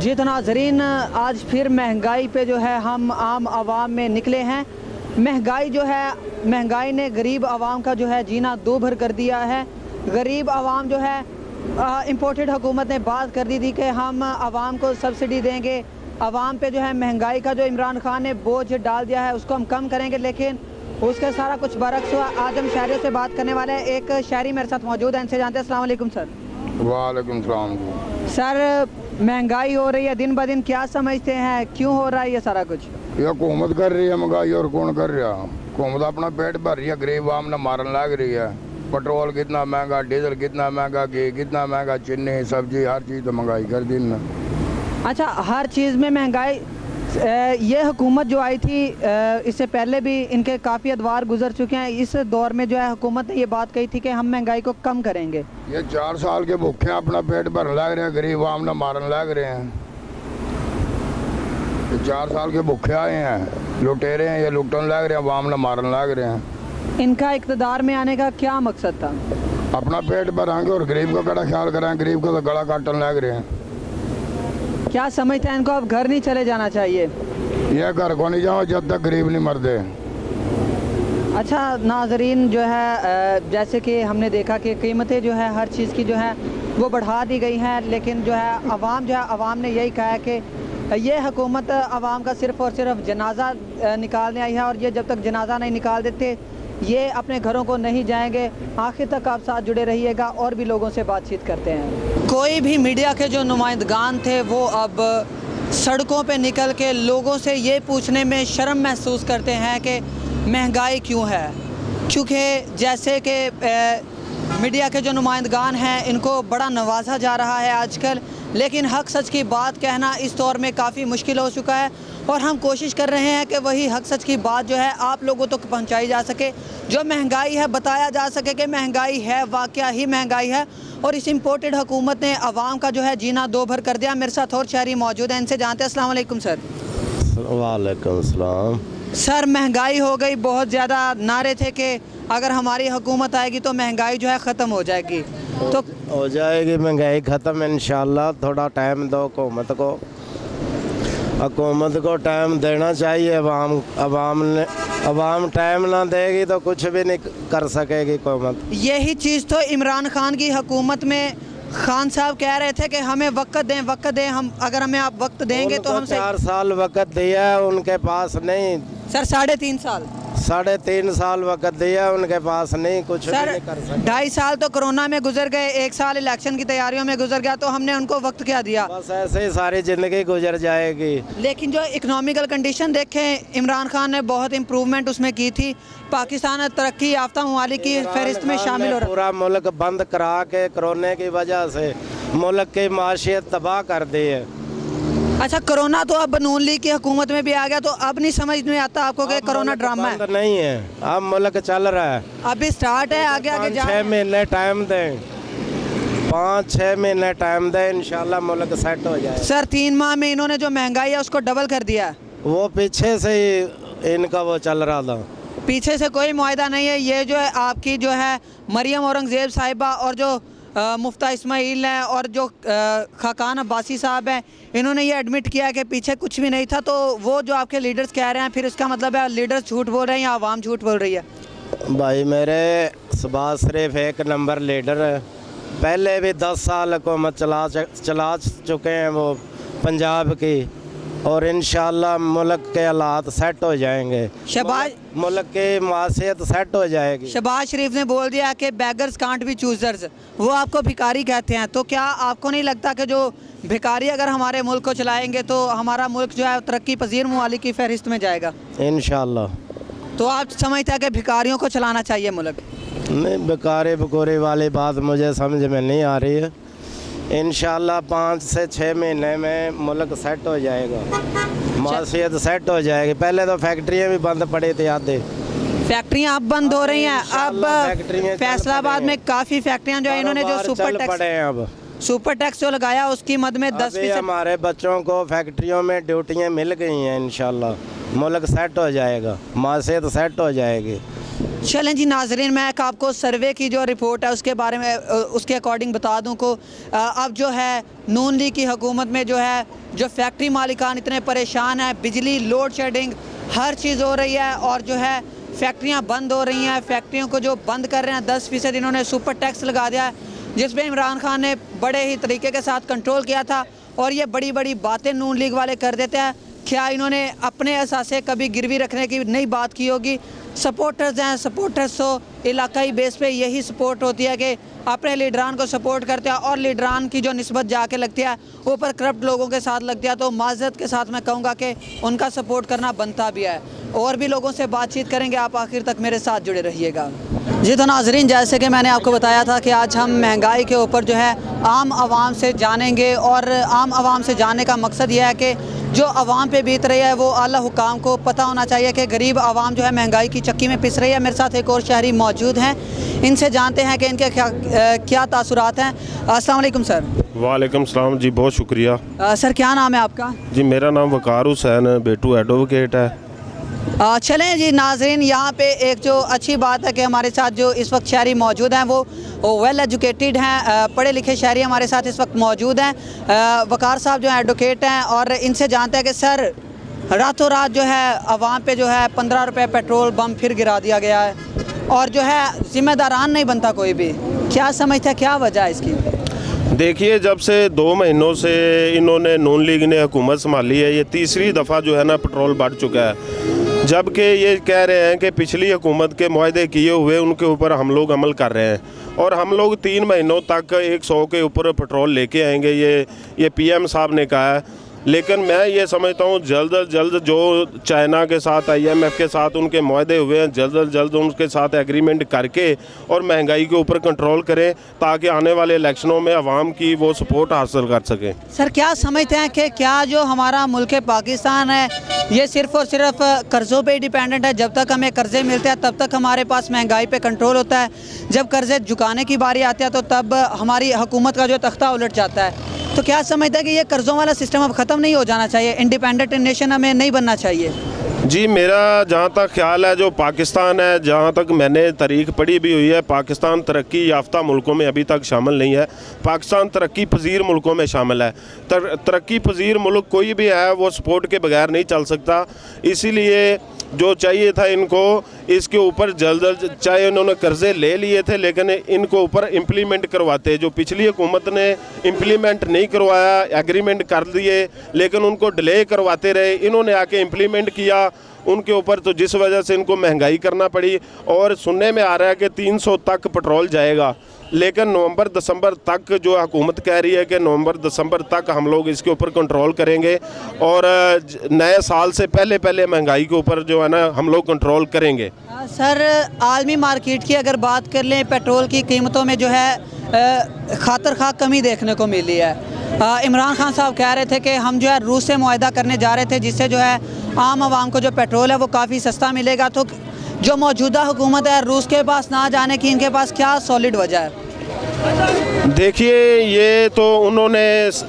जी तो नाज़रीन, आज फिर महंगाई पे जो है हम आम आवाम में निकले हैं। महंगाई जो है, महंगाई ने गरीब आवाम का जो है जीना दो भर कर दिया है। गरीब आवाम जो है, इम्पोर्टेड हुकूमत ने बात कर दी थी कि हम आवाम को सब्सिडी देंगे, आवाम पे जो है महंगाई का जो इमरान खान ने बोझ डाल दिया है उसको हम कम करेंगे, लेकिन उसके सारा कुछ बरक्स हुआ। आज हम शहरियों से बात करने वाले हैं। एक शहरी मेरे साथ मौजूद है, इनसे जानते हैं। अस्सलाम वालेकुम सर। वालेकुम सलाम। सर, महंगाई हो रही है दिन ब दिन, क्या समझते हैं क्यों हो रहा है ये सारा कुछ? ये हुकूमत कर रही है महंगाई, और कौन कर रहा? हुकूमत अपना पेट भर रही है, गरीब आम ने मारन लग रही है। पेट्रोल कितना महंगा, डीजल कितना महंगा, घी कितना महंगा, चीनी सब्जी हर चीज़ तो महंगाई कर दी ना। अच्छा, हर चीज़ में महंगाई। ये हुकूमत जो आई थी, इससे पहले भी इनके काफ़ी अदवार गुजर चुके हैं। इस दौर में जो है हुकूमत ने ये बात कही थी कि हम महंगाई को कम करेंगे। ये 4 साल के भूखे अपना पेट भरने लग रहे हैं, गरीब आम ने मारन लग रहे हैं। ये 4 साल के भूखे आए हैं, लुटेरे हैं, ये लुटन लग रहे हैं, आवाम ने मारन लग रहे हैं। इनका इक़्तिदार में आने का क्या मकसद था? अपना पेट भराएंगे और गरीब का कड़ा ख्याल कराएंगे, गरीब का तो गला काटन लग रहे हैं। क्या समझते हैं इनको अब घर नहीं चले जाना चाहिए? ये घर को नहीं जाओ जब तक गरीब नहीं मरते। अच्छा नाजरीन, जो है जैसे कि हमने देखा कि कीमतें जो है हर चीज़ की जो है वो बढ़ा दी गई हैं, लेकिन जो है आवाम ने यही कहा है कि ये हुकूमत आवाम का सिर्फ़ और सिर्फ जनाजा निकालने आई है, और ये जब तक जनाजा नहीं निकाल देते ये अपने घरों को नहीं जाएंगे। आखिर तक आप साथ जुड़े रहिएगा और भी लोगों से बातचीत करते हैं। कोई भी मीडिया के जो नुमाइंदगान थे वो अब सड़कों पे निकल के लोगों से ये पूछने में शर्म महसूस करते हैं कि महंगाई क्यों है, क्योंकि जैसे कि मीडिया के जो नुमाइंदगान हैं इनको बड़ा नवाजा जा रहा है आजकल, लेकिन हक सच की बात कहना इस दौर में काफ़ी मुश्किल हो चुका है, और हम कोशिश कर रहे हैं कि वही हक सच की बात जो है आप लोगों तक पहुंचाई जा सके। जो महंगाई है बताया जा सके कि महंगाई है, वाकया ही महंगाई है, और इस इम्पोर्टेड हुकूमत ने आवाम का जो है जीना दो भर कर दिया। मेरे साथ और शहरी मौजूद हैं, इनसे जानते हैं। अस्सलाम वालेकुम सर। वालेकुम सलाम। सर, महंगाई हो गई बहुत ज़्यादा, नारे थे कि अगर हमारी हुकूमत आएगी तो महंगाई जो है ख़त्म हो जाएगी। तो हो जाएगी महंगाई ख़त्म इंशाल्लाह। थोड़ा टाइम दो हुकूमत को, हुकूमत को टाइम देना चाहिए। अवाम टाइम ना देगी तो कुछ भी नहीं कर सकेगी हुकूमत। यही चीज़ तो इमरान खान की हुकूमत में खान साहब कह रहे थे कि हमें वक्त दें, हम अगर हमें आप वक्त देंगे तो हम 4 साल वक्त दिया है उनके पास नहीं। सर 3.5 साल, 3.5 साल वक्त दिया उनके पास नहीं, कुछ भी नहीं कर सकते। 2.5 साल तो कोरोना में गुजर गए, 1 साल इलेक्शन की तैयारियों में गुजर गया, तो हमने उनको वक्त क्या दिया? बस ऐसे ही सारी ज़िंदगी गुजर जाएगी। लेकिन जो इकोनॉमिकल कंडीशन देखें, इमरान खान ने बहुत इम्प्रूवमेंट उसमें की थी। पाकिस्तान तरक्की याफ्ता ममालिक की फहरिस्त में शामिल हो रहा है। पूरा मुल्क बंद करा के कोरोना की वजह से मुल्क की माशियत तबाह कर दी है। अच्छा, कोरोना तो अब नून लीग की हुकूमत में भी आ गया, तो अब नहीं समझ में आता आपको कि कोरोना ड्रामा है? नहीं है, अब मुल्क चल रहा है, अभी स्टार्ट है, आगे 6 महीने टाइम दें, 5-6 महीने टाइम दें, इंशाल्लाह मुल्क सेट हो जाए। सर, 3 माह में इन्होंने जो महंगाई है उसको डबल कर दिया है। वो पीछे से ही इनका वो चल रहा था, पीछे से कोई मुआहदा नहीं है। ये जो है आपकी जो है मरियम औरंगज़ेब साहिबा और जो मुफ्ता इस्माइल हैं और जो खाकान अब्बासी साहब हैं, इन्होंने ये एडमिट किया कि पीछे कुछ भी नहीं था। तो वो जो आपके लीडर्स कह रहे हैं, फिर इसका मतलब है लीडर्स झूठ बोल रहे हैं या आवाम झूठ बोल रही है? भाई मेरे शहबाज शरीफ 1 नंबर लीडर है। पहले भी 10 साल हुकूमत चला चुके हैं वो पंजाब की, और इंशाल्लाह मुल्क के हालात सेट हो जाएंगे, मुल्क की मासियत सेट हो जाएगी। शहबाज शरीफ ने बोल दिया कि बेगर्स कांट बी चूज़र्स, वो आपको भिखारी कहते हैं। तो क्या आपको नहीं लगता कि जो भिखारी अगर हमारे मुल्क को चलाएंगे तो हमारा मुल्क जो है तरक्की पजीर ममालिक की फहरिस्त में जाएगा? इंशाल्लाह। तो आप समझते हैं कि भिखारियों को चलाना चाहिए मुल्क? नहीं, भिखारी बकोरी वाली बात मुझे समझ में नहीं आ रही है। इंशाल्लाह 5 से 6 महीने में मुल्क सेट हो जाएगा, माशियत सेट हो जाएगी। पहले तो फैक्ट्रियाँ भी बंद पड़ी थी, आधे फैक्ट्रियाँ अब बंद हो रही हैं। अब फैसलाबाद में काफ़ी फैक्ट्रियाँ जो है इन्होंने जो सुपर टैक्स जो लगाया उसकी मद में 10% हमारे बच्चों को फैक्ट्रियों में ड्यूटियाँ मिल गई हैं। इंशाल्लाह मुल्क सेट हो जाएगा, माशियत सेट हो जाएगी। चलें जी नाजरीन, मैं एक आपको सर्वे की जो रिपोर्ट है उसके बारे में उसके अकॉर्डिंग बता दूं को अब जो है नून लीग की हुकूमत में जो है जो फैक्ट्री मालिकान इतने परेशान हैं, बिजली लोड शेडिंग हर चीज़ हो रही है और जो है फैक्ट्रियां बंद हो रही हैं। फैक्ट्रियों को जो बंद कर रहे हैं 10% इन्होंने सुपर टैक्स लगा दिया है, जिसमें इमरान खान ने बड़े ही तरीके के साथ कंट्रोल किया था और ये बड़ी बड़ी बातें नून लीग वाले कर देते हैं। क्या इन्होंने अपने असासे कभी गिरवी रखने की नहीं बात की होगी? सपोर्टर्स हैं, सपोर्टर्स तो इलाकाई बेस पे यही सपोर्ट होती है कि अपने लीडरान को सपोर्ट करते हैं और लीडरान की जो निस्बत जाके लगती है ऊपर करप्ट लोगों के साथ लगती है, तो माज़रत के साथ मैं कहूँगा कि उनका सपोर्ट करना बनता भी है। और भी लोगों से बातचीत करेंगे, आप आखिर तक मेरे साथ जुड़े रहिएगा। जी तो नाजरीन, जैसे कि मैंने आपको बताया था कि आज हम महंगाई के ऊपर जो है आम आवाम से जानेंगे और आम आवाम से जानने का मकसद यह है कि जो आवाम पे बीत रही है वो आला हुकाम को पता होना चाहिए कि गरीब आवाम जो है महंगाई की चक्की में पिस रही है। मेरे साथ एक और शहरी मौजूद हैं, इनसे जानते हैं कि इनके क्या तासुरात हैं। अस्सलाम वालेकुम सर। वालेकुम सलाम जी, बहुत शुक्रिया। सर क्या नाम है आपका? जी मेरा नाम वकार हुसैन बेटू एडवोकेट है। चलें जी नाजरीन, यहाँ पे एक जो अच्छी बात है कि हमारे साथ जो इस वक्त शहरी मौजूद हैं वो वेल एजुकेटेड हैं, पढ़े लिखे शहरी हमारे साथ इस वक्त मौजूद हैं। वकार साहब जो हैं एडवोकेट हैं और इनसे जानते हैं कि सर रातों रात जो है आवाम पे जो है 15 रुपये पेट्रोल बम फिर गिरा दिया गया है और जो है ज़िम्मेदारान नहीं बनता कोई भी। क्या समझते हैं, क्या वजह है इसकी? देखिए, जब से 2 महीनों से इन्होंने नून लीग ने हुकूमत संभाली है, ये तीसरी दफ़ा जो है ना पेट्रोल बढ़ चुका है। जबकि ये कह रहे हैं कि पिछली हुकूमत के मुआहदे किए हुए उनके ऊपर हम लोग अमल कर रहे हैं और हम लोग 3 महीनों तक 100 के ऊपर पेट्रोल लेके आएंगे, ये पीएम साहब ने कहा है। लेकिन मैं ये समझता हूँ जल्द अज जल्द जो चाइना के साथ IMF के साथ उनके मुआहदे हुए हैं, जल्द अज जल्द उनके साथ एग्रीमेंट करके और महंगाई के ऊपर कंट्रोल करें ताकि आने वाले इलेक्शनों में आवाम की वो सपोर्ट हासिल कर सकें। सर क्या समझते हैं कि क्या जो हमारा मुल्क पाकिस्तान है ये सिर्फ़ और सिर्फ कर्ज़ों पे ही डिपेंडेंट है? जब तक हमें कर्ज़े मिलते हैं तब तक हमारे पास महंगाई पे कंट्रोल होता है, जब कर्ज़े झुकाने की बारी आती है तो तब हमारी हुकूमत का जो तख्ता उलट जाता है। तो क्या समझता है कि ये कर्ज़ों वाला सिस्टम अब ख़त्म नहीं हो जाना चाहिए? इंडिपेंडेंट नेशन हमें नहीं बनना चाहिए? जी मेरा जहाँ तक ख्याल है, जो पाकिस्तान है, जहाँ तक मैंने तारीख पढ़ी भी हुई है, पाकिस्तान तरक्की याफ्ता मुल्कों में अभी तक शामिल नहीं है। पाकिस्तान तरक्की पजीर मुल्कों में शामिल है। तरक्की पजीर मुल्क कोई भी है वो सपोर्ट के बगैर नहीं चल सकता। इसीलिए जो चाहिए था इनको इसके ऊपर जल्द चाहे उन्होंने कर्ज़े ले लिए थे लेकिन इनको ऊपर इम्प्लीमेंट करवाते। जो पिछली हुकूमत ने इम्प्लीमेंट नहीं करवाया, एग्रीमेंट कर दिए लेकिन उनको डिले करवाते रहे, इन्होंने आके इम्प्लीमेंट किया उनके ऊपर, तो जिस वजह से इनको महंगाई करना पड़ी। और सुनने में आ रहा है कि 300 तक पेट्रोल जाएगा, लेकिन नवंबर दिसंबर तक जो हुकूमत कह रही है कि नवंबर दिसंबर तक हम लोग इसके ऊपर कंट्रोल करेंगे और नए साल से पहले पहले महंगाई के ऊपर जो है ना हम लोग कंट्रोल करेंगे। सर आलमी मार्केट की अगर बात कर लें, पेट्रोल की कीमतों में जो है खातर खा कमी देखने को मिली है। इमरान खान साहब कह रहे थे कि हम जो है रूस से मुआहदा करने जा रहे थे जिससे जो है आम आवाम को जो पेट्रोल है वो काफ़ी सस्ता मिलेगा। तो जो मौजूदा हुकूमत है रूस के पास ना जाने की इनके पास क्या सॉलिड वजह है? देखिए, ये तो उन्होंने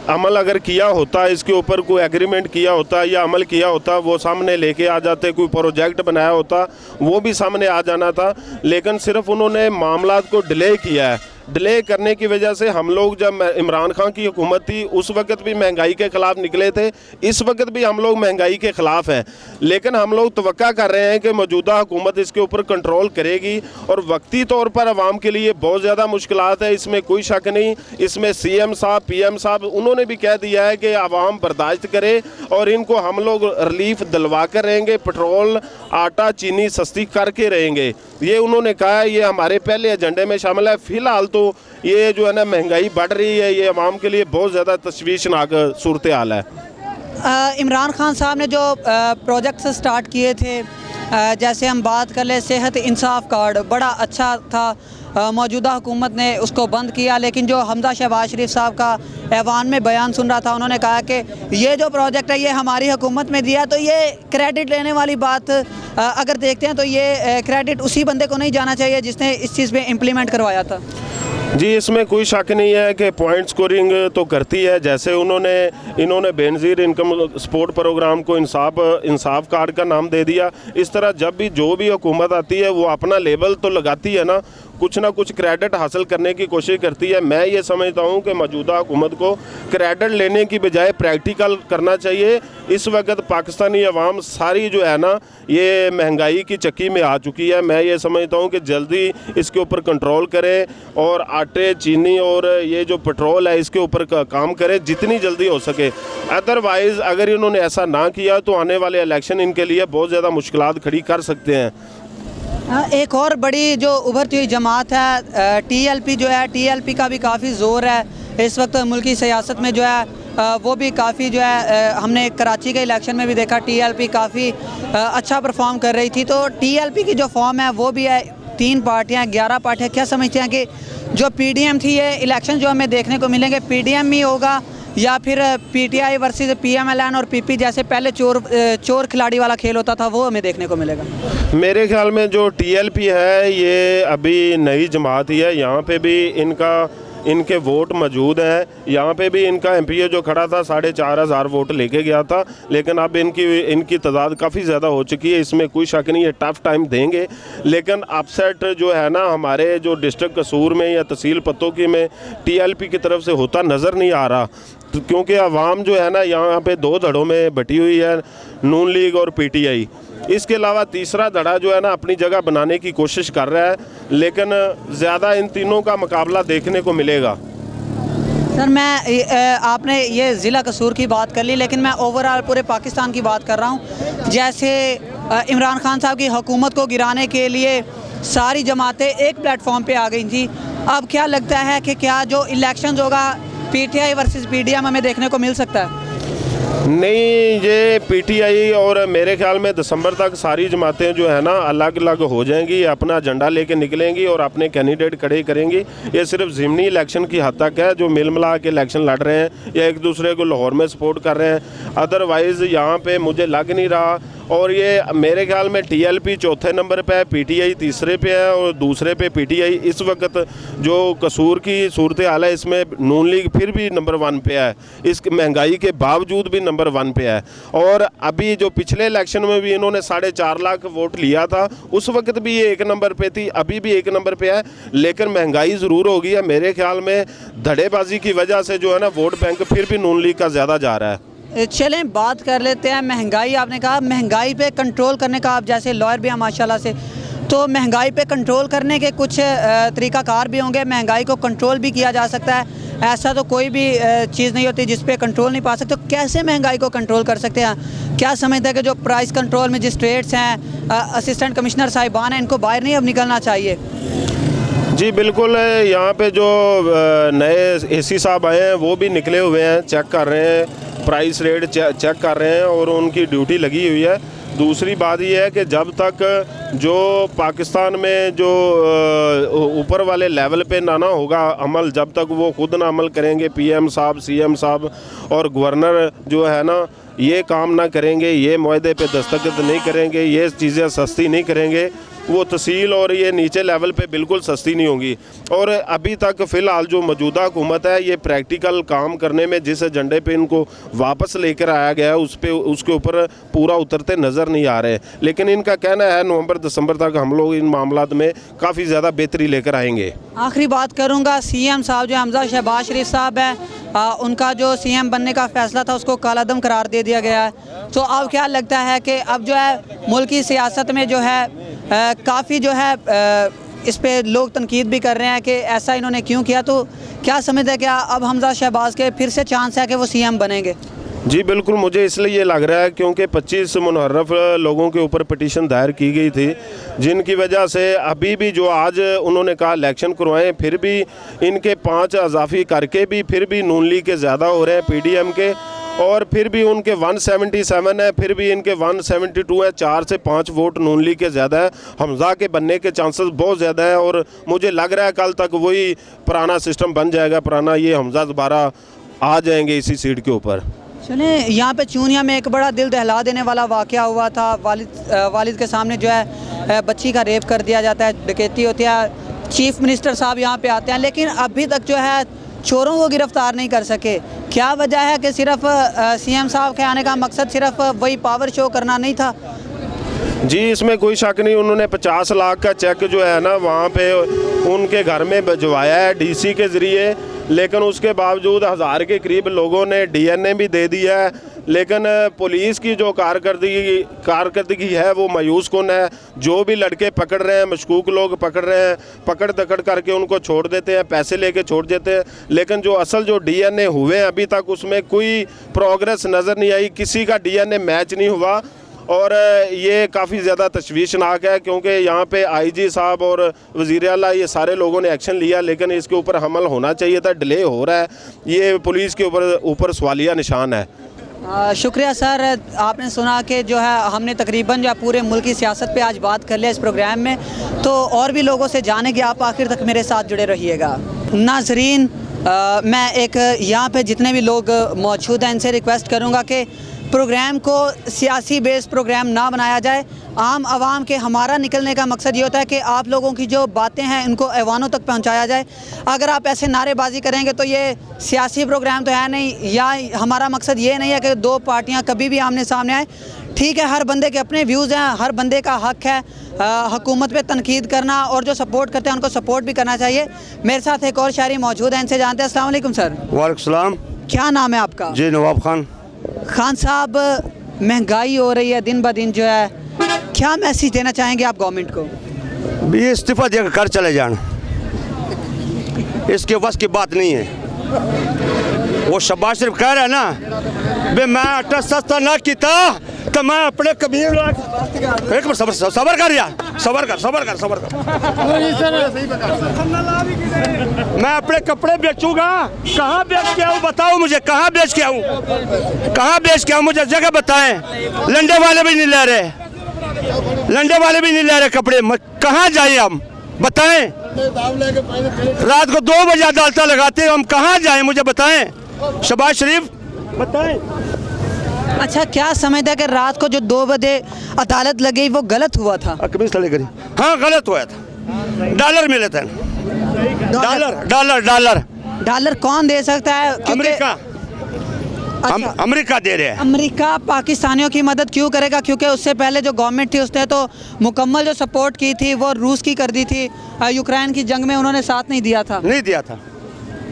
अमल अगर किया होता, इसके ऊपर कोई एग्रीमेंट किया होता या अमल किया होता, वो सामने लेके आ जाते, कोई प्रोजेक्ट बनाया होता वो भी सामने आ जाना था। लेकिन सिर्फ उन्होंने मामला को डिले किया है। डिले करने की वजह से हम लोग जब इमरान खान की हुकूमत थी उस वक्त भी महंगाई के ख़िलाफ़ निकले थे, इस वक्त भी हम लोग महंगाई के ख़िलाफ़ हैं। लेकिन हम लोग तवक्का कर रहे हैं कि मौजूदा हुकूमत इसके ऊपर कंट्रोल करेगी और वक्ती तौर पर आवाम के लिए बहुत ज़्यादा मुश्किलात है, इसमें कोई शक नहीं। इसमें CM साहब PM साहब उन्होंने भी कह दिया है कि आवाम बर्दाश्त करे और इनको हम लोग रिलीफ दिलवा कर रहेंगे, पेट्रोल आटा चीनी सस्ती करके रहेंगे, ये उन्होंने कहा है। ये हमारे पहले एजेंडे में शामिल है। फ़िलहाल तो ये जो है ना महंगाई बढ़ रही है, ये आवाम के लिए बहुत ज़्यादा तशवीशनाक सूरत हाल है। इमरान खान साहब ने जो प्रोजेक्ट्स स्टार्ट किए थे, जैसे हम बात कर ले सेहत इंसाफ कार्ड, बड़ा अच्छा था। मौजूदा हुकूमत ने उसको बंद किया, लेकिन जो हमजा शहबाज शरीफ साहब का ऐवान में बयान सुन रहा था, उन्होंने कहा कि ये जो प्रोजेक्ट है ये हमारी हुकूमत में दिया। तो ये क्रेडिट लेने वाली बात अगर देखते हैं तो ये क्रेडिट उसी बंदे को नहीं जाना चाहिए जिसने इस चीज़ पे इम्प्लीमेंट करवाया था। जी, इसमें कोई शक नहीं है कि पॉइंट स्कोरिंग तो करती है। जैसे इन्होंने बेनज़ीर इनकम सपोर्ट प्रोग्राम को इंसाफ कार्ड का नाम दे दिया। इस तरह जब भी जो भी हुकूमत आती है वो अपना लेबल तो लगाती है ना, कुछ ना कुछ क्रेडिट हासिल करने की कोशिश करती है। मैं ये समझता हूँ कि मौजूदा हुकूमत को क्रेडिट लेने की बजाय प्रैक्टिकल करना चाहिए। इस वक्त पाकिस्तानी अवाम सारी जो है ना ये महंगाई की चक्की में आ चुकी है। मैं ये समझता हूँ कि जल्दी इसके ऊपर कंट्रोल करें और आटे, चीनी और ये जो पेट्रोल है इसके ऊपर काम करें जितनी जल्दी हो सके। अदरवाइज़ अगर इन्होंने ऐसा ना किया तो आने वाले इलेक्शन इनके लिए बहुत ज़्यादा मुश्किलात खड़ी कर सकते हैं। एक और बड़ी जो उभरती हुई जमात है टीएलपी जो है, टीएलपी का भी काफ़ी ज़ोर है इस वक्त मुल्की सियासत में जो है वो भी काफ़ी जो है हमने कराची के इलेक्शन में भी देखा टीएलपी काफ़ी अच्छा परफॉर्म कर रही थी। तो टीएलपी की जो फॉर्म है वो भी है 3 पार्टियाँ 11 पार्टियाँ। क्या समझते हैं कि जो पीडीएम थी ये इलेक्शन जो हमें देखने को मिलेंगे पीडीएम ही होगा या फिर पीटीआई वर्सेस पीएमएलएन और पीपी जैसे पहले चोर खिलाड़ी वाला खेल होता था वो हमें देखने को मिलेगा? मेरे ख्याल में जो टीएलपी है ये अभी नई जमात ही है। यहाँ पे भी इनके वोट मौजूद हैं। यहाँ पे भी इनका एमपीए जो खड़ा था 4,500 वोट लेके गया था, लेकिन अब इनकी तादाद काफ़ी ज़्यादा हो चुकी है। इसमें कोई शक नहीं है, टफ़ टाइम देंगे। लेकिन अपसेट जो है ना हमारे जो डिस्ट्रिक्ट कसूर में या तहसील पत्तोकी में टीएलपी की तरफ से होता नज़र नहीं आ रहा, क्योंकि आवाम जो है ना यहाँ पे 2 धड़ों में बटी हुई है, नून लीग और पीटीआई। इसके अलावा तीसरा धड़ा जो है ना अपनी जगह बनाने की कोशिश कर रहा है, लेकिन ज़्यादा इन तीनों का मुकाबला देखने को मिलेगा। सर आपने ये ज़िला कसूर की बात कर ली, लेकिन मैं ओवरऑल पूरे पाकिस्तान की बात कर रहा हूँ। जैसे इमरान खान साहब की हुकूमत को गिराने के लिए सारी जमातें एक प्लेटफॉर्म पे आ गई थी। अब क्या लगता है कि क्या जो इलेक्शन होगा पीटीआई वर्सेस पीडीएम हमें देखने को मिल सकता है? नहीं, ये पीटीआई और मेरे ख्याल में दिसंबर तक सारी जमातें जो है ना अलग अलग हो जाएंगी, अपना एजेंडा लेके निकलेंगी और अपने कैंडिडेट खड़े करेंगी। ये सिर्फ ज़िमनी इलेक्शन की हद तक है, जो मिल मिला के इलेक्शन लड़ रहे हैं या एक दूसरे को लाहौर में सपोर्ट कर रहे हैं। अदरवाइज़ यहाँ पे मुझे लग नहीं रहा। और ये मेरे ख्याल में टीएलपी 4थे नंबर पे है, पीटीआई 3रे पे है और दूसरे पे पीटीआई। इस वक्त जो कसूर की सूरत हाल है इसमें नून लीग फिर भी नंबर 1 पे है, इस महंगाई के बावजूद भी नंबर 1 पे है। और अभी जो पिछले इलेक्शन में भी इन्होंने 4.5 लाख वोट लिया था, उस वक्त भी ये 1 नंबर पे थी, अभी भी 1 नंबर पे है। लेकिन महंगाई ज़रूर होगी है। मेरे ख्याल में धड़ेबाजी की वजह से जो है ना वोट बैंक फिर भी नून लीग का ज़्यादा जा रहा है। चलें बात कर लेते हैं महंगाई। आपने कहा महंगाई पे कंट्रोल करने का, आप जैसे लॉयर भी हैं माशाल्लाह से, तो महंगाई पे कंट्रोल करने के कुछ तरीक़ाकार भी होंगे। महंगाई को कंट्रोल भी किया जा सकता है, ऐसा तो कोई भी चीज़ नहीं होती जिस पे कंट्रोल नहीं पा सकते। तो कैसे महंगाई को कंट्रोल कर सकते हैं? क्या समझते हैं कि जो प्राइस कंट्रोल मजिस्ट्रेट्स हैं, असिस्टेंट कमिश्नर साहिबान हैं, इनको बाहर नहीं अब निकलना चाहिए? जी बिल्कुल, यहाँ पे जो नए एसी साहब आए हैं वो भी निकले हुए हैं, चेक कर रहे हैं, प्राइस रेट चेक कर रहे हैं और उनकी ड्यूटी लगी हुई है। दूसरी बात यह है कि जब तक जो पाकिस्तान में जो ऊपर वाले लेवल पे ना होगा अमल, जब तक वो खुद ना अमल करेंगे, पीएम साहब, सीएम साहब और गवर्नर जो है ना ये काम ना करेंगे, ये मुआहदे पे दस्तखत नहीं करेंगे, ये चीज़ें सस्ती नहीं करेंगे, वो तहसील और ये नीचे लेवल पे बिल्कुल सस्ती नहीं होंगी। और अभी तक फ़िलहाल जो मौजूदा हुकूमत है ये प्रैक्टिकल काम करने में जिस एजेंडे पे इनको वापस लेकर आया गया है उसके ऊपर पूरा उतरते नज़र नहीं आ रहे। लेकिन इनका कहना है नवंबर दिसंबर तक हम लोग इन मामलात में काफ़ी ज़्यादा बेहतरी लेकर आएंगे। आखिरी बात करूँगा, सीएम साहब जो हमजा शहबाज शरीफ साहब हैं, उनका जो सीएम बनने का फ़ैसला था उसको कालादम करार दे दिया गया है। तो अब क्या लगता है कि अब जो है मुल्क की सियासत में जो है काफ़ी जो है इस पे लोग तनकीद भी कर रहे हैं कि ऐसा इन्होंने क्यों किया। तो क्या समझते हैं, क्या अब हमजा शहबाज के फिर से चांस है कि वो सीएम बनेंगे? जी बिल्कुल, मुझे इसलिए ये लग रहा है क्योंकि 25 मुनहर्रफ लोगों के ऊपर पिटीशन दायर की गई थी, जिनकी वजह से अभी भी जो आज उन्होंने कहा इलेक्शन करवाएं, फिर भी इनके 5 अजाफी करके भी फिर भी नून लीग के ज़्यादा हो रहे हैं पीडीएम के, और फिर भी उनके 177 है, फिर भी इनके 172 है। 4 से 5 वोट नून लीग के ज़्यादा है। हमजा के बनने के चांसेस बहुत ज़्यादा है और मुझे लग रहा है कल तक वही पुराना सिस्टम बन जाएगा, पुराना ये हमजा दोबारा आ जाएंगे इसी सीट के ऊपर। चलिए, यहाँ पे चूनिया में एक बड़ा दिल दहला देने वाला वाक़या हुआ था। वालिद के सामने जो है बच्ची का रेप कर दिया जाता है, डकैती होती है, चीफ मिनिस्टर साहब यहाँ पे आते हैं, लेकिन अभी तक जो है चोरों को गिरफ्तार नहीं कर सके। क्या वजह है कि सिर्फ सीएम साहब के आने का मकसद सिर्फ वही पावर शो करना नहीं था? जी, इसमें कोई शक नहीं, उन्होंने 50 लाख का चेक जो है ना वहाँ पे उनके घर में भिजवाया है डीसी के ज़रिए, लेकिन उसके बावजूद 1000 के करीब लोगों ने डीएनए भी दे दिया है। लेकिन पुलिस की जो कारकर्दगी है वो मायूस कुन है। जो भी लड़के पकड़ रहे हैं, मशकूक लोग पकड़ रहे हैं, पकड़ दकड़ करके उनको छोड़ देते हैं, पैसे लेके छोड़ देते हैं, लेकिन जो असल जो डीएनए हुए हैं अभी तक उसमें कोई प्रोग्रेस नज़र नहीं आई, किसी का डीएनए मैच नहीं हुआ। और ये काफ़ी ज़्यादा तशवीशनाक है, क्योंकि यहाँ पे आईजी साहब और वज़ीर आला ये सारे लोगों ने एक्शन लिया, लेकिन इसके ऊपर हमल होना चाहिए था, डिले हो रहा है, ये पुलिस के ऊपर सवालिया निशान है। शुक्रिया सर, आपने सुना कि जो है हमने तकरीबन जो है पूरे मुल्क की सियासत पे आज बात कर लिया इस प्रोग्राम में, तो और भी लोगों से जाने कि आप आखिर तक मेरे साथ जुड़े रहिएगा। नाजरीन, मैं एक यहाँ पे जितने भी लोग मौजूद हैं इनसे रिक्वेस्ट करूँगा कि प्रोग्राम को सियासी बेस प्रोग्राम ना बनाया जाए। आम आवाम के हमारा निकलने का मकसद ये होता है कि आप लोगों की जो बातें हैं इनको ऐवानों तक पहुंचाया जाए। अगर आप ऐसे नारेबाजी करेंगे तो ये सियासी प्रोग्राम तो है नहीं, या हमारा मकसद ये नहीं है कि दो पार्टियां कभी भी आमने सामने आए। ठीक है, हर बंदे के अपने व्यूज़ हैं, हर बंदे का हक है हुकूमत पे तनकीद करना, और जो सपोर्ट करते हैं उनको सपोर्ट भी करना चाहिए। मेरे साथ एक और शायरी मौजूद है, इनसे जानते हैं। अस्सलाम वालेकुम सर। वालेकुम सलाम। क्या नाम है आपका? जी नवाब खान। खान साहब, महंगाई हो रही है दिन ब दिन जो है, क्या मैसेज देना चाहेंगे आप गवर्नमेंट को? भी इस्तीफ़ा देकर घर चले जाना, इसके बस की बात नहीं है। वो शहबाज शरीफ कह रहा है ना, बे मैं आटा सस्ता ना किता तो मैं अपने कबीर एक मिनट सबर कर यार, सबर कर। मैं अपने कपड़े बेचूंगा, कहाँ बेच के आऊँ बताओ मुझे, कहाँ बेच के आऊँ मुझे जगह बताएं। लंडे वाले भी नहीं ले रहे कपड़े, कहाँ जाए हम बताएं। रात को 2 बजे अदालत लगाते हैं, हम कहाँ जाएं मुझे बताएं। शहबाज शरीफ बताएं। अच्छा, क्या समझते हैं कि रात को जो 2 बजे अदालत लगी वो गलत हुआ था? हाँ गलत हुआ था। डॉलर मिले थे, डॉलर कौन दे सकता है? अमेरिका। अच्छा, अमेरिका दे रहे हैं। अमेरिका पाकिस्तानियों की मदद क्यों करेगा? क्योंकि उससे पहले जो गवर्नमेंट थी उसने तो मुकम्मल जो सपोर्ट की थी वो रूस की कर दी थी। यूक्रेन की जंग में उन्होंने साथ नहीं दिया था।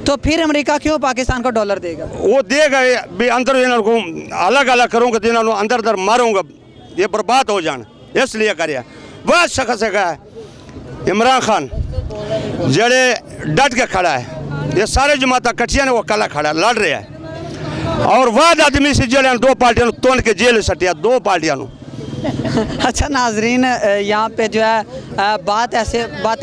तो फिर अमेरिका क्यों पाकिस्तान को डॉलर देगा? वो देगा भी अंदर इन्हों अलग करूँगा, जिन्होंने अंदर मारूंगा, ये बर्बाद हो जान, इसलिए करिए। वह शख्स है इमरान खान जड़े डट के खड़ा है, ये सारे जमात कट्ठिया ने वो कला खड़ा लड़ रहे हैं, और वह आदमी से जड़े 2 पार्टियों तोड़ के जेल सटिया 2 पार्टियों। अच्छा नाजरीन, यहाँ पे जो है बात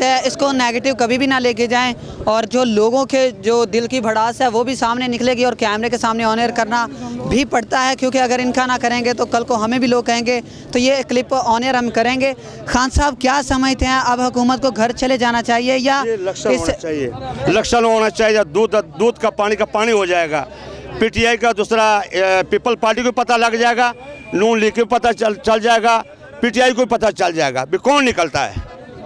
है, इसको नेगेटिव कभी भी ना लेके जाएं, और जो लोगों के जो दिल की भड़ास है वो भी सामने निकलेगी, और कैमरे के सामने ऑन एयर करना भी पड़ता है, क्योंकि अगर इनका ना करेंगे तो कल को हमें भी लोग कहेंगे। तो ये क्लिप ऑन एयर हम करेंगे। खान साहब, क्या समझते हैं, अब हुकूमत को घर चले जाना चाहिए या इलेक्शन होना चाहिए? दूध का पानी हो जाएगा। पीटीआई का दूसरा पीपल पार्टी को पता लग जाएगा, नून लीग को पता चल जाएगा, पीटीआई को पता चल जाएगा भी कौन निकलता है।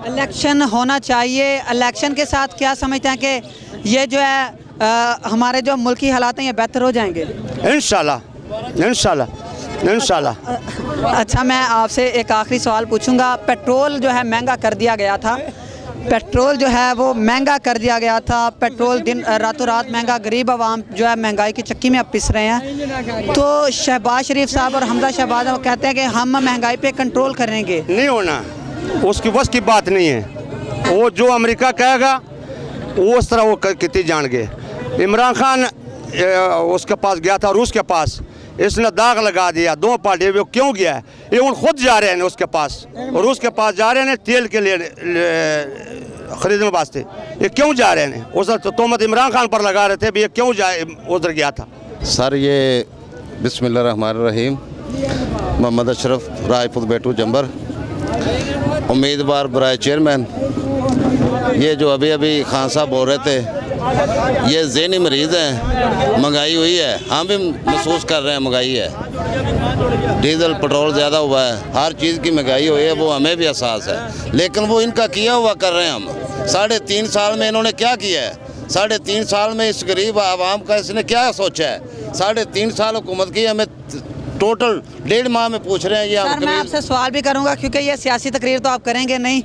इलेक्शन होना चाहिए। इलेक्शन के साथ क्या समझते हैं कि ये जो है हमारे जो मुल्की हालात हैं ये बेहतर हो जाएंगे? इंशाल्लाह। अच्छा, मैं आपसे एक आखिरी सवाल पूछूंगा। पेट्रोल जो है महंगा कर दिया गया था, पेट्रोल दिन रातों रात महंगा, गरीब आवाम जो है महंगाई की चक्की में अब पिस रहे हैं। तो शहबाज शरीफ साहब और हमजा शहबाज कहते हैं कि हम महंगाई पे कंट्रोल करेंगे। नहीं होना, उसकी बस की बात नहीं है। वो जो अमेरिका कहेगा वो उस तरह वो कितनी जान गए। इमरान खान उसके पास गया था, रूस के पास, इसने दाग लगा दिया 2 पार्टी। वो क्यों गया है? ये उन खुद जा रहे हैं उसके पास, रूस के पास जा रहे हैं तेल के लिए खरीदने वास्ते। ये क्यों जा रहे हैं? उस तोहमत इमरान खान पर लगा रहे थे भी ये क्यों जाए उधर गया था। सर ये बिस्मिल्लाहिर्रहमानिर्रहीम, मोहम्मद अशरफ रायपुर बेटू जंबर, उम्मीदवार बराए चेयरमैन। ये जो अभी खान साहब बोल रहे थे, ये ज़हनी मरीज़ हैं। महंगाई हुई है, हम भी महसूस कर रहे हैं महंगाई है, डीजल पेट्रोल ज़्यादा हुआ है, हर चीज़ की महंगाई हुई है, वो हमें भी एहसास है, लेकिन वो इनका किया हुआ कर रहे हैं हम। 3.5 साल में इन्होंने क्या किया है? 3.5 साल में इस गरीब आवाम का इसने क्या सोचा है? 3.5 साल हुकूमत की, हमें टोटल 1.5 माह में पूछ रहे हैं। ये सर मैं आपसे सवाल भी करूंगा क्योंकि ये सियासी तकरीर तो आप करेंगे नहीं,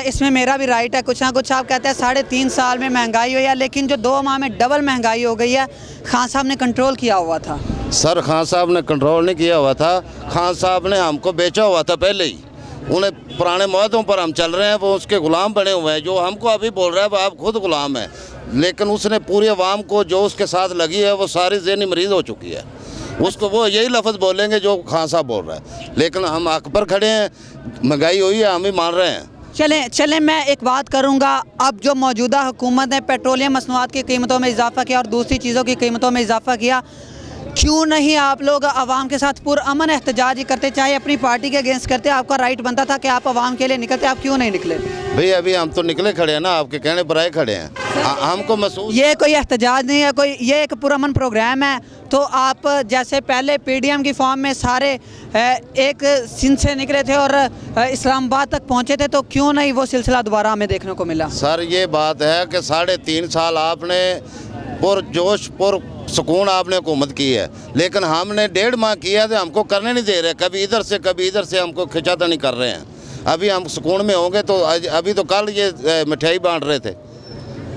इसमें मेरा भी राइट है। कुछ ना कुछ आप कहते हैं 3.5 साल में महंगाई हुई है, लेकिन जो 2 माह में डबल महंगाई हो गई है, खान साहब ने कंट्रोल किया हुआ था। सर खान साहब ने कंट्रोल नहीं किया हुआ था, खान साहब ने हमको बेचा हुआ था पहले ही। उन्हें पुराने मुआहदों पर हम चल रहे हैं, वो उसके ग़ुलाम बने हुए हैं। जो हमको अभी बोल रहा है वो आप खुद ग़ुलाम हैं, लेकिन उसने पूरी आवाम को जो उसके साथ लगी है वो सारी ज़हनी मरीज़ हो चुकी है। उसको वो यही लफ्ज़ बोलेंगे जो खान साहब बोल रहा है, लेकिन हम हक पर खड़े हैं। महंगाई हुई है, हम ही मान रहे हैं। चलें मैं एक बात करूंगा। अब जो मौजूदा हुकूमत ने पेट्रोलियम मसनूआत की कीमतों में इजाफा किया और दूसरी चीज़ों की कीमतों में इजाफा किया, क्यों नहीं आप लोग आवाम के साथ पुरअमन एहतजाज ही करते, चाहे अपनी पार्टी के अगेंस्ट करते? आपका राइट बनता था कि आप आवाम के लिए निकलते, आप क्यों नहीं निकले? भाई अभी हम तो निकले खड़े हैं ना, आपके कहने पर आए खड़े हैं। हमको महसूस, ये कोई एहतजाज नहीं है, कोई ये एक पुरअमन प्रोग्राम है। तो आप जैसे पहले PDM की फॉर्म में सारे एक सिंध से निकले थे और इस्लामाबाद तक पहुंचे थे, तो क्यों नहीं वो सिलसिला दोबारा हमें देखने को मिला? सर ये बात है कि 3.5 साल आपने पुरजोश पुर सुकून आपने हुकूमत की है, लेकिन हमने 1.5 माह किया तो हमको करने नहीं दे रहे। कभी इधर से कभी इधर से हमको खिंचातानी कर रहे हैं। अभी हम सुकून में होंगे तो अभी तो कल ये मिठाई बांट रहे थे।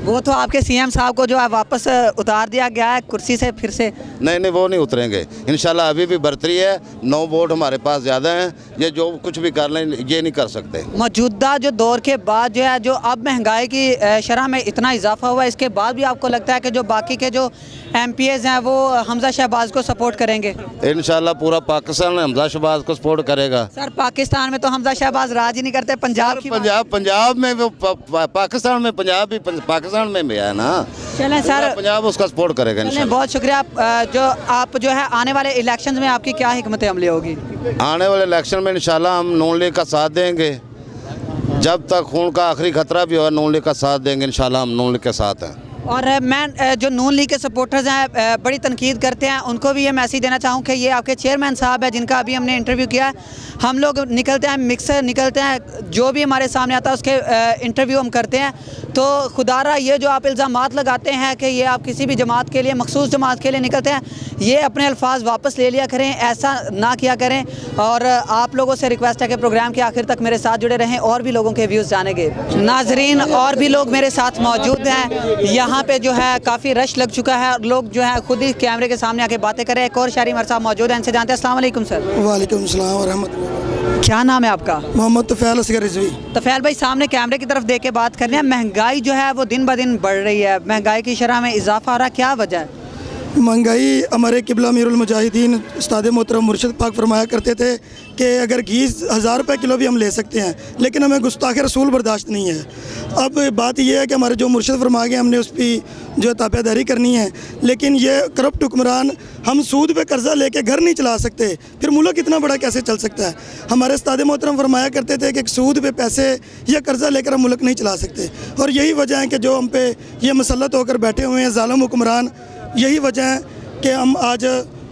वो तो आपके CM साहब को जो है वापस उतार दिया गया है कुर्सी से फिर से। नहीं वो नहीं उतरेंगे इंशाल्लाह। अभी भी बरतरी है, 9 वोट हमारे पास ज़्यादा हैं। ये जो कुछ भी कर लें ये नहीं कर सकते। मौजूदा जो दौर के बाद जो है, जो अब महंगाई की शरह में इतना इजाफा हुआ है, इसके बाद भी आपको लगता है कि जो बाकी के जो MPs हैं वो हमजा शहबाज को सपोर्ट करेंगे? इंशाल्लाह पूरा पाकिस्तान हमजा शहबाज को सपोर्ट करेगा। सर पाकिस्तान में तो हमजा शहबाज राज ही नहीं करते, पंजाब में वो पाकिस्तान में पंजाब भी पाकिस्तान में भी है ना। चलें सर, पंजाब उसका सपोर्ट करेगा इंशाल्लाह। बहुत शुक्रिया। आप जो है आने वाले इलेक्शन में आपकी क्या हिकमत अमली होगी? आने वाले इलेक्शन में इंशाल्लाह हम नून लीग का साथ देंगे। जब तक खून का आखिरी खतरा भी हो, नून लीग का साथ देंगे इंशाल्लाह। हम नून लीग के साथ हैं। और मैं जो नून लीग के सपोर्टर्स हैं बड़ी तनकीद करते हैं, उनको भी ये मैसेज देना चाहूँ कि ये आपके चेयरमैन साहब है जिनका अभी हमने इंटरव्यू किया है। हम लोग निकलते हैं, मिक्सर निकलते हैं, जो भी हमारे सामने आता है उसके इंटरव्यू हम करते हैं। तो खुदारा ये जो आप इल्ज़ामात लगाते हैं कि ये आप किसी भी जमात के लिए, मखसूस जमात के लिए निकलते हैं, ये अपने अल्फाज वापस ले लिया करें, ऐसा ना किया करें। और आप लोगों से रिक्वेस्ट है कि प्रोग्राम के आखिर तक मेरे साथ जुड़े रहें और भी लोगों के व्यूज़ जानेंगे। नाजरीन और भी लोग मेरे साथ मौजूद हैं। यहाँ पे जो है काफ़ी रश लग चुका है और लोग जो है खुद ही कैमरे के सामने आके बातें करें। एक और शहरी हमारे साथ मौजूद हैं, इनसे जानते हैं। अस्सलाम वालेकुम सर। वालेकुम सलाम व रहमतुल्लाह। क्या नाम है आपका? मोहम्मद तुफैल असगर रिजवी। तफैल भाई सामने कैमरे की तरफ देख के बात कर रहे हैं। महंगाई जो है वो दिन ब दिन बढ़ रही है, महंगाई की शरह में इजाफा हो रहा है, क्या वजह है? महंगाई, हमारे किबला अमीरुल मुजाहिदीन उस्ताद मोहतरम मुर्शिद पाक फरमाया करते थे कि अगर घी 1000 रुपये किलो भी हम ले सकते हैं, लेकिन हमें गुस्ताख रसूल बर्दाश्त नहीं है। अब बात यह है कि हमारे जो मुर्शिद फरमा गए हमने उस पर जो ताबेदारी करनी है, लेकिन ये करप्ट हुक्मरान, हम सूद पे कर्जा लेके घर नहीं चला सकते, फिर मुल्क इतना बड़ा कैसे चल सकता है? हमारे उस्ताद मोहतरम फरमाया करते थे कि सूद पे पैसे या कर्जा लेकर हम मुल्क नहीं चला सकते। और यही वजह है कि जो हम पे ये मुसल्लत होकर बैठे हुए हैं जालिम हुक्मरान, यही वजह है कि हम आज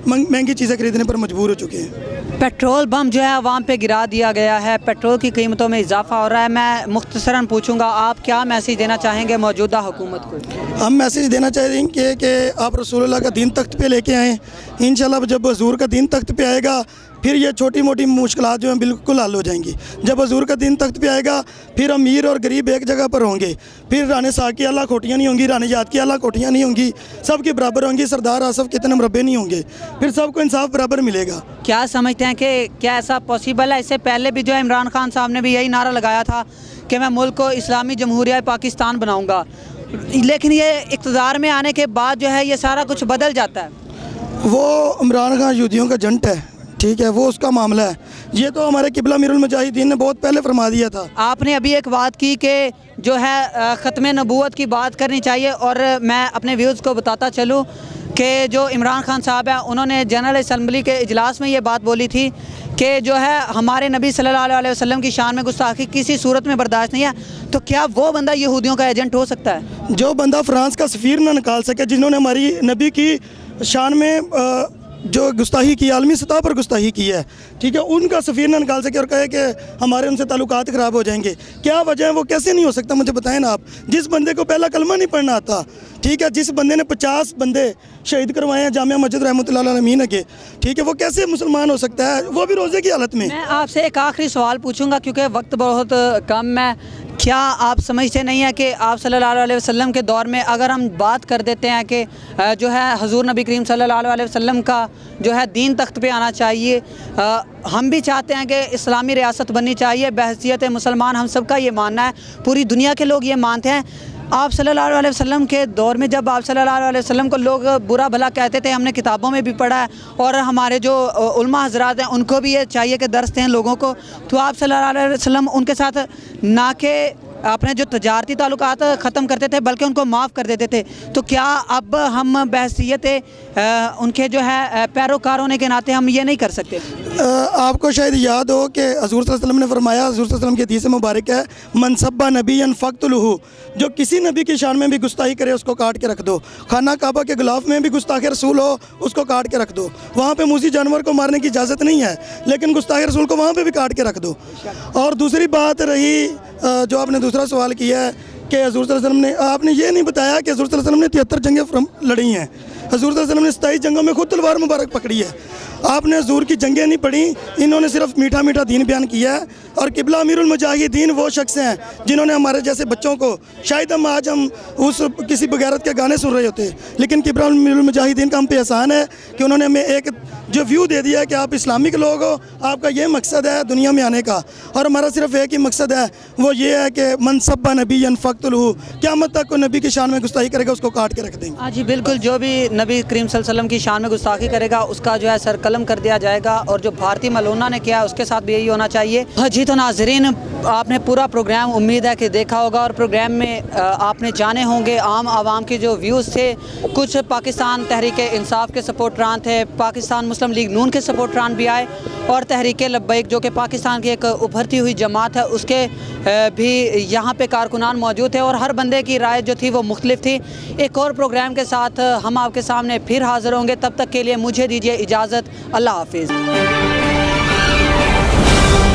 महंगी चीज़ें खरीदने पर मजबूर हो चुके हैं। पेट्रोल बम जो है आवाम पे गिरा दिया गया है, पेट्रोल की कीमतों में इजाफा हो रहा है। मैं मुख्तसरन पूछूंगा, आप क्या मैसेज देना चाहेंगे मौजूदा हुकूमत को? हम मैसेज देना चाहेंगे कि आप रसूलुल्लाह का दीन तख्त पे लेके आएँ। इंशाल्लाह जब हजूर का दीन तख्त पे आएगा फिर ये छोटी मोटी मुश्किलात जो हैं बिल्कुल हल हो जाएंगी। जब हजूर का दिन तख्त पे आएगा फिर अमीर और गरीब एक जगह पर होंगे, फिर रानी साहब की अल्लाह कोठियाँ नहीं होंगी, रानी याद की अल्लाह कोठियाँ नहीं होंगी, सब के बराबर होंगी, सरदार आसफ कितने मरबे नहीं होंगे, फिर सबको इंसाफ बराबर मिलेगा। क्या समझते हैं कि क्या ऐसा पॉसिबल है? इससे पहले भी जो है इमरान खान साहब ने भी यही नारा लगाया था कि मैं मुल्क को इस्लामी जमहूरिया पाकिस्तान बनाऊँगा, लेकिन ये इक़्तिदार में आने के बाद जो है ये सारा कुछ बदल जाता है। वो इमरान खान यहूदियों का जंट है, ठीक है, वो उसका मामला है। ये तो हमारे किबला अमीरुल मुजाहिदीन ने बहुत पहले फरमा दिया था। आपने अभी एक बात की कि जो है ख़त्म नबूवत की बात करनी चाहिए, और मैं अपने व्यूज़ को बताता चलूँ कि जो इमरान खान साहब हैं उन्होंने जनरल असम्बली के इजलास में ये बात बोली थी कि जो है हमारे नबी सल्लल्लाहु अलैहि वसल्लम की शान में गुस्ताखी किसी सूरत में बर्दाश्त नहीं है। तो क्या वो बंदा यहूदियों का एजेंट हो सकता है? जो बंदा फ्रांस का सफ़ीर ना निकाल सके, जिन्होंने हमारी नबी की शान में जो गुस्ताही की, आलमी सतह पर गुस्ताही की है, ठीक है, उनका सफ़ीर ना निकाल सके और कहे कि हमारे उनसे ताल्लुकात ख़राब हो जाएंगे। क्या वजह है? वो कैसे नहीं हो सकता, मुझे बताएं ना आप। जिस बंदे को पहला कलमा नहीं पढ़ना आता, ठीक है, जिस बंदे ने 50 बंदे शहीद करवाए हैं जामिया मस्जिद रहमतुल्लाह अलैह अमीन के, ठीक है, वो कैसे मुसलमान हो सकता है, वो भी रोज़े की हालत में। मैं आपसे एक आखिरी सवाल पूछूंगा क्योंकि वक्त बहुत कम है। क्या आप समझते नहीं है कि आप सल्लल्लाहु अलैहि वसल्लम के दौर में अगर हम बात कर देते हैं कि जो है हुज़ूर नबी करीम सल्लल्लाहु अलैहि वसल्लम का जो है दीन तख्त पे आना चाहिए, हम भी चाहते हैं कि इस्लामी रियासत बननी चाहिए, बहैसियत मुसलमान हम सबका ये मानना है, पूरी दुनिया के लोग ये मानते हैं। आप सल्लल्लाहु अलैहि वसल्लम के दौर में जब आप सल्लल्लाहु अलैहि वसल्लम को लोग बुरा भला कहते थे, हमने किताबों में भी पढ़ा है और हमारे जो उलमा हज़रात हैं उनको भी ये चाहिए कि दर्स दें लोगों को, तो आप सल्लल्लाहु अलैहि वसल्लम उनके साथ ना के अपने जो तजारती ताल्लुकात ख़त्म करते थे बल्कि उनको माफ़ कर देते थे। तो क्या अब हम बहसीत उनके जो है पैरोकार होने के नाते हम ये नहीं कर सकते? आपको शायद याद हो कि हज़ूर सल्लल्लाहु अलैहि वसल्लम ने फरमाया, हज़ूर सल्लल्लाहु अलैहि वसल्लम की हदीस मुबारक है, मनसब्बा नबीयन फ़क़्तुलहु, जो किसी नबी की शान में भी गुस्ताही करे उसको काट के रख दो। खाना काबा के गिलाफ में भी गुस्ताख रसूल हो उसको काट के रख दो। वहाँ पे मूसी जानवर को मारने की इजाज़त नहीं है, लेकिन गुस्ताख रसूल को वहाँ पे भी काट के रख दो। और दूसरी बात रही जो आपने दूसरा सवाल किया है कि हज़ूर सल्लल्लाहु अलैहि वसल्लम ने, आपने ये नहीं बताया कि हज़ूर सल्लल्लाहु अलैहि वसल्लम ने 73 जंगें लड़ी हैं। हज़ूर सल्लल्लाहु अलैहि वसल्लम ने 27 जंगों में खुद तलवार मुबारक पकड़ी है। आपने हज़ूर की जंगें नहीं पढ़ी, इन्होंने सिर्फ मीठा मीठा दीन बयान किया है। और किबला अमीरुल मुजाहिदीन वो शख्स हैं जिन्होंने हमारे जैसे बच्चों को, शायद हम आज हम उस किसी बगैरत के गाने सुन रहे होते, लेकिन किबला अमीरुल मुजाहिदीन का हम पे एहसान है कि उन्होंने हमें एक जो व्यू दे दिया है कि आप इस्लामिक लोग हो, आपका ये मकसद है दुनिया में आने का, और हमारा सिर्फ एक ही मकसद है, वो ये है कि मनसब्बा नबीयन फ़क़्तुलहु, क़यामत तक को नबी की शान में गुस्ताखी करेगा उसको काट के रख देंगे। हाँ जी बिल्कुल, जो भी नबी करीम सल्लल्लाहु अलैहि वसल्लम की शान में गुस्ताखी करेगा उसका जो है सर कलम कर दिया जाएगा, और जो भारतीय मलूना ने किया उसके साथ भी यही होना चाहिए। जी तो नाज़रीन, आपने पूरा प्रोग्राम उम्मीद है कि देखा होगा, और प्रोग्राम में आपने जाने होंगे आम आवाम के जो व्यूज़ थे। कुछ पाकिस्तान तहरीक इंसाफ के सपोर्टरान थे, पाकिस्तान मुस्लिम लीग नून के सपोर्टरान भी आए, और तहरीक लब्बैक जो कि पाकिस्तान की एक उभरती हुई जमात है उसके भी यहाँ पे कारकुनान मौजूद थे, और हर बंदे की राय जो थी वो मुख्तलिफ थी। एक और प्रोग्राम के साथ हम आपके सामने फिर हाज़िर होंगे, तब तक के लिए मुझे दीजिए इजाज़त। अल्लाह हाफिज़।